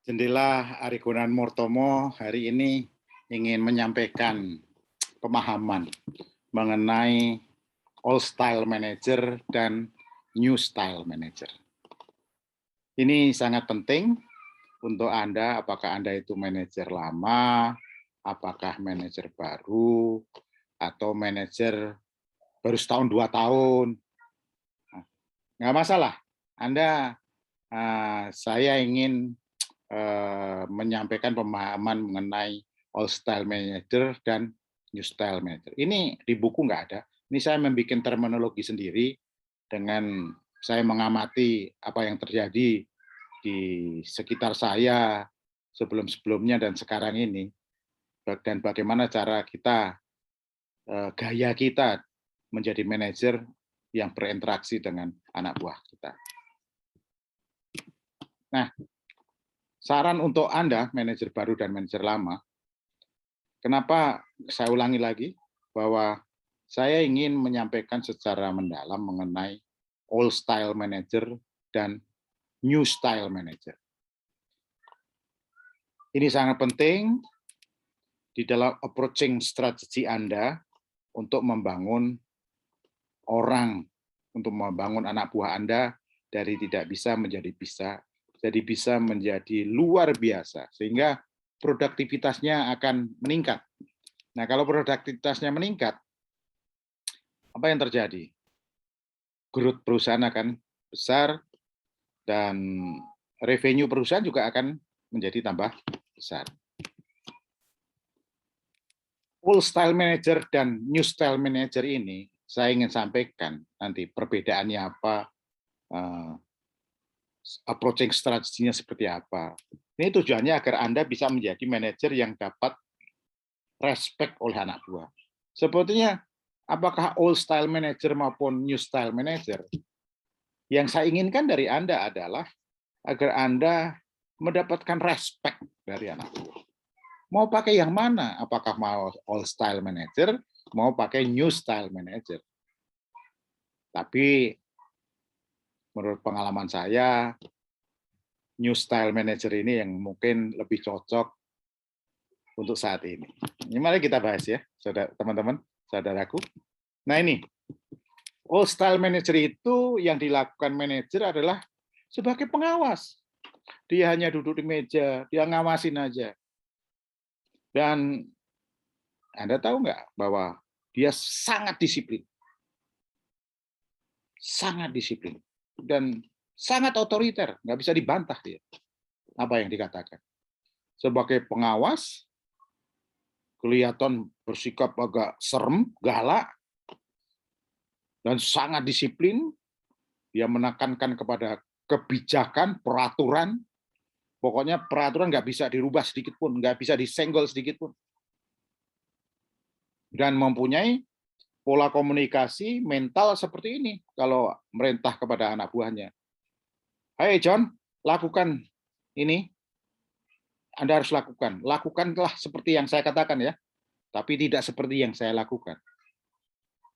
Jendela Arigunan Murtomo hari ini ingin menyampaikan pemahaman mengenai Old Style Manager dan New Style Manager. Ini sangat penting untuk Anda, apakah Anda itu manajer lama, apakah manajer baru, atau manajer baru setahun 2 tahun. Nah, nggak masalah. Saya ingin menyampaikan pemahaman mengenai Old Style Manager dan New Style Manager. Ini di buku nggak ada. Ini saya membuat terminologi sendiri dengan saya mengamati apa yang terjadi di sekitar saya sebelum-sebelumnya dan sekarang ini, dan bagaimana cara kita, gaya kita menjadi manajer yang berinteraksi dengan anak buah kita. Nah, saran untuk Anda, manajer baru dan manajer lama, kenapa saya ulangi lagi bahwa saya ingin menyampaikan secara mendalam mengenai Old Style Manager dan New Style Manager. Ini sangat penting di dalam approaching strategi Anda untuk membangun orang, untuk membangun anak buah Anda dari tidak bisa menjadi bisa, jadi bisa menjadi luar biasa, sehingga produktivitasnya akan meningkat. Nah, kalau produktivitasnya meningkat, apa yang terjadi? Growth perusahaan akan besar dan revenue perusahaan juga akan menjadi tambah besar. Old Style Manager dan New Style Manager ini saya ingin sampaikan nanti perbedaannya apa, approaching strateginya seperti apa. Ini tujuannya agar Anda bisa menjadi manajer yang dapat respect oleh anak buah. Sebetulnya apakah Old Style Manager maupun New Style Manager, yang saya inginkan dari Anda adalah agar Anda mendapatkan respect dari anak buah. Mau pakai yang mana? Apakah mau Old Style Manager, mau pakai New Style Manager? Tapi menurut pengalaman saya, New Style Manager ini yang mungkin lebih cocok untuk saat ini. Ini mari kita bahas ya, teman-teman, saudaraku. Nah ini, Old Style Manager itu yang dilakukan manajer adalah sebagai pengawas. Dia hanya duduk di meja, dia ngawasin aja. Dan Anda tahu nggak bahwa dia sangat disiplin. Sangat disiplin. Dan sangat otoriter, nggak bisa dibantah dia. Apa yang dikatakan. Sebagai pengawas, kelihatan bersikap agak serem, galak, dan sangat disiplin. Dia menekankan kepada kebijakan, peraturan. Pokoknya peraturan nggak bisa dirubah sedikit pun, nggak bisa disenggol sedikit pun. Dan mempunyai pola komunikasi mental seperti ini kalau merintah kepada anak buahnya. Hai John, lakukan ini. Anda harus lakukan. Lakukanlah seperti yang saya katakan ya, tapi tidak seperti yang saya lakukan.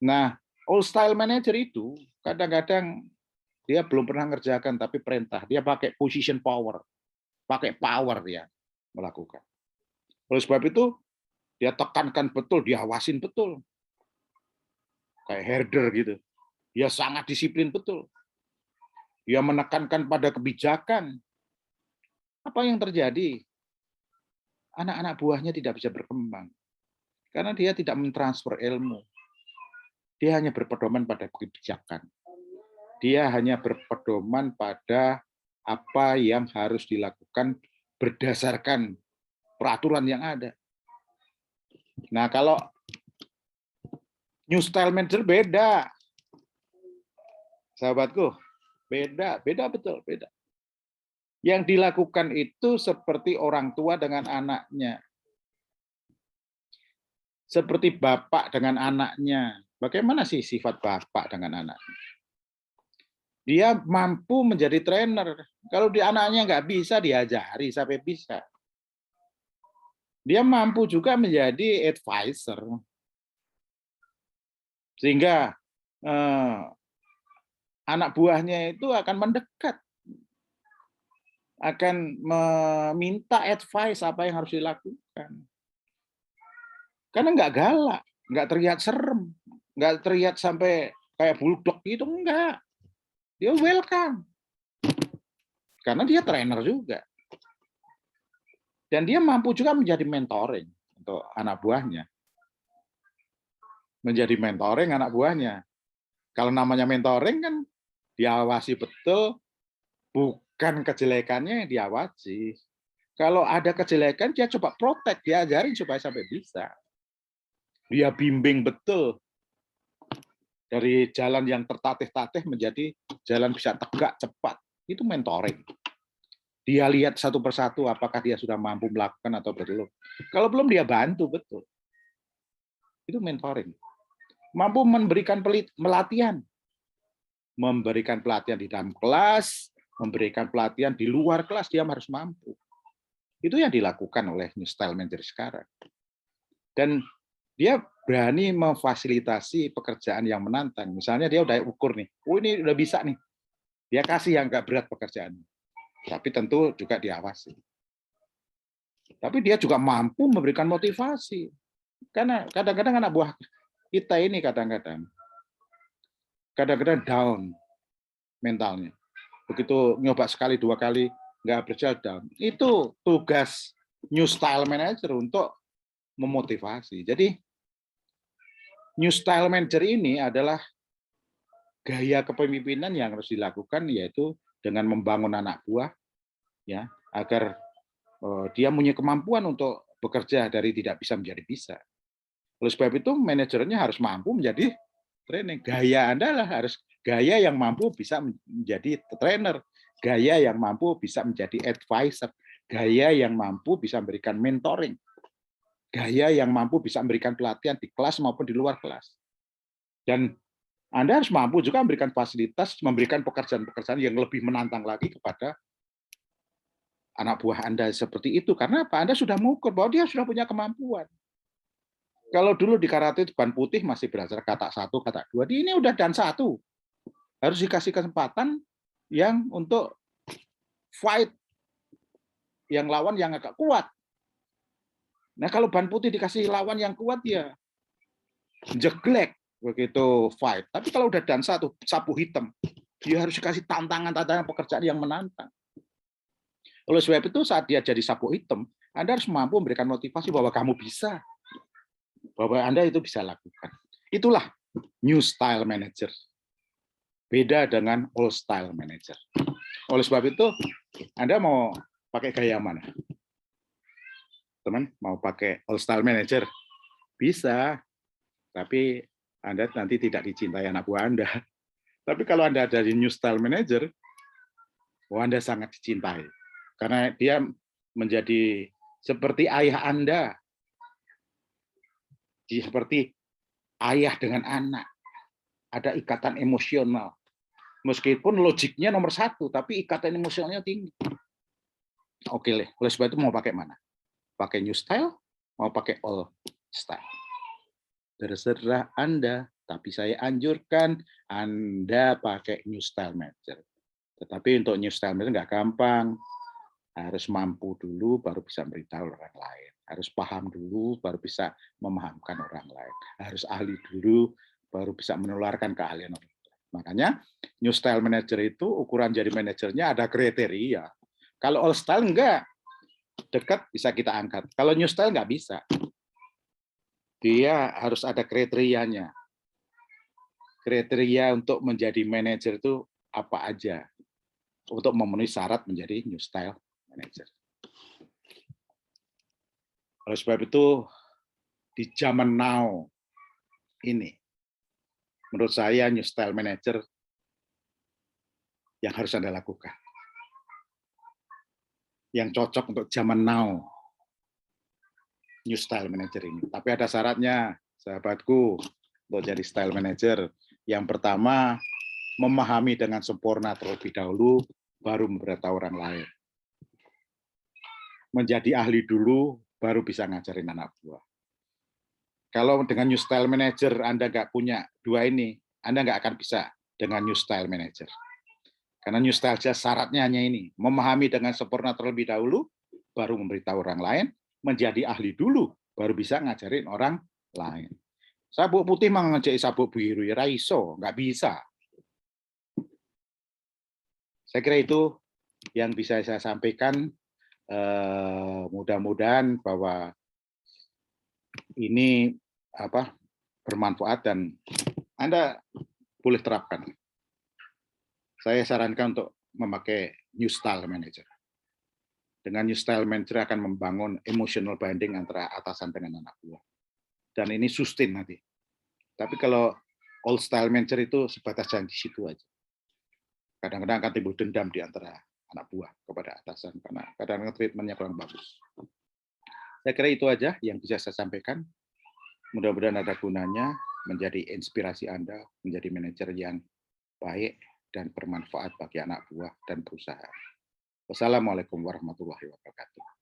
Nah, Old Style Manager itu kadang-kadang dia belum pernah ngerjakan, tapi perintah. Dia pakai position power. Pakai power dia melakukan. Oleh sebab itu, dia tekankan betul, diawasin betul. Kayak herder gitu. Dia sangat disiplin betul. Dia menekankan pada kebijakan. Apa yang terjadi? Anak-anak buahnya tidak bisa berkembang. Karena dia tidak mentransfer ilmu. Dia hanya berpedoman pada kebijakan. Dia hanya berpedoman pada apa yang harus dilakukan berdasarkan peraturan yang ada. Nah, kalau New Style Manager beda. Sahabatku, beda betul, beda. Yang dilakukan itu seperti orang tua dengan anaknya. Seperti bapak dengan anaknya. Bagaimana sih sifat bapak dengan anaknya? Dia mampu menjadi trainer. Kalau di anaknya nggak bisa, diajari sampai bisa. Dia mampu juga menjadi advisor. Sehingga anak buahnya itu akan mendekat. akan meminta advice apa yang harus dilakukan. Karena nggak galak, nggak terlihat serem, nggak terlihat sampai kayak bulldog gitu, enggak. Dia welcome. Karena dia trainer juga. Dan dia mampu juga menjadi mentoring untuk anak buahnya. Menjadi mentoring anak buahnya. Kalau namanya mentoring kan diawasi betul, bukan kejelekannya yang diawasi. Kalau ada kejelekan, dia coba protek, dia ajarin supaya sampai bisa. Dia bimbing betul dari jalan yang tertatih-tatih menjadi jalan bisa tegak, cepat. Itu mentoring. Dia lihat satu persatu apakah dia sudah mampu melakukan atau belum. Kalau belum, dia bantu betul. Itu mentoring. Mampu memberikan pelatihan. Memberikan pelatihan di dalam kelas, memberikan pelatihan di luar kelas, dia harus mampu. Itu yang dilakukan oleh New Style Manager sekarang. Dan dia berani memfasilitasi pekerjaan yang menantang. Misalnya dia udah ukur nih, oh ini udah bisa nih. Dia kasih yang nggak berat pekerjaan. Tapi tentu juga diawasi. Tapi dia juga mampu memberikan motivasi. Karena kadang-kadang anak buah kita ini kadang-kadang down mentalnya. Begitu nyoba sekali, dua kali, nggak berjalan down. Itu tugas New Style Manager untuk memotivasi. Jadi New Style Manager ini adalah gaya kepemimpinan yang harus dilakukan, yaitu dengan membangun anak buah, ya, agar dia punya kemampuan untuk bekerja dari tidak bisa menjadi bisa. Oleh sebab itu, manajernya harus mampu menjadi training. Gaya Anda harus gaya yang mampu bisa menjadi trainer, gaya yang mampu bisa menjadi advisor, gaya yang mampu bisa memberikan mentoring, gaya yang mampu bisa memberikan pelatihan di kelas maupun di luar kelas. Dan Anda harus mampu juga memberikan fasilitas, memberikan pekerjaan-pekerjaan yang lebih menantang lagi kepada anak buah Anda seperti itu. Karena apa? Anda sudah mengukur bahwa dia sudah punya kemampuan. Kalau dulu di karate ban putih masih belajar kata satu, kata dua, ini udah dan satu. Harus dikasih kesempatan yang untuk fight yang lawan yang agak kuat. Nah, kalau ban putih dikasih lawan yang kuat, ya jeglek begitu fight. Tapi kalau udah dan satu, sapu hitam, dia harus dikasih tantangan pekerjaan yang menantang. Oleh sebab itu, saat dia jadi sapu hitam, Anda harus mampu memberikan motivasi bahwa kamu bisa, bahwa Anda itu bisa lakukan. Itulah New Style Manager. Beda dengan Old Style Manager. Oleh sebab itu, Anda mau pakai gaya mana? Teman, mau pakai Old Style Manager? Bisa, tapi Anda nanti tidak dicintai anak buah Anda. Tapi kalau Anda dari New Style Manager, Anda sangat dicintai. Karena dia menjadi seperti ayah Anda. Seperti ayah dengan anak. Ada ikatan emosional. Meskipun logiknya nomor satu, tapi ikatan emosionalnya tinggi. Oke, oleh sebab itu mau pakai mana? Pakai New Style, mau pakai Old Style? Terserah Anda, tapi saya anjurkan Anda pakai New Style Manager. Tetapi untuk New Style Manager nggak gampang. Harus mampu dulu, baru bisa beritahu orang lain. Harus paham dulu, baru bisa memahamkan orang lain. Harus ahli dulu, baru bisa menularkan keahlian orang lain. Makanya New Style Manager itu ukuran jadi manajernya ada kriteria. Kalau Old Style enggak, dekat bisa kita angkat. Kalau New Style nggak bisa. Dia harus ada kriterianya. Kriteria untuk menjadi manajer itu apa aja untuk memenuhi syarat menjadi New Style Manager. Oleh sebab itu, di zaman now ini, menurut saya New Style Manager yang harus Anda lakukan. Yang cocok untuk zaman now, New Style Manager ini. Tapi ada syaratnya, sahabatku, untuk jadi Style Manager. Yang pertama, memahami dengan sempurna terlebih dahulu, baru memberitahu orang lain. Menjadi ahli dulu, baru bisa ngajarin anak buah. Kalau dengan New Style Manager Anda nggak punya dua ini, Anda nggak akan bisa dengan New Style Manager. Karena new style syaratnya hanya ini, memahami dengan sempurna terlebih dahulu, baru memberitahu orang lain, menjadi ahli dulu, baru bisa ngajarin orang lain. Sabuk putih mengejek sabuk biru, ya raiso, nggak bisa. Saya kira itu yang bisa saya sampaikan. Mudah-mudahan bahwa ini bermanfaat dan Anda boleh terapkan. Saya sarankan untuk memakai New Style Manager. Dengan New Style Manager akan membangun emotional bonding antara atasan dengan anak buah. Dan ini sustain nanti. Tapi kalau Old Style Manager itu sebatas janji situ aja. Kadang-kadang akan timbul dendam di antara anak buah kepada atasan karena kadang-kadang treatmentnya kurang bagus. Saya kira itu aja yang bisa saya sampaikan. Mudah-mudahan ada gunanya, menjadi inspirasi Anda menjadi manajer yang baik dan bermanfaat bagi anak buah dan perusahaan. Wassalamualaikum warahmatullahi wabarakatuh.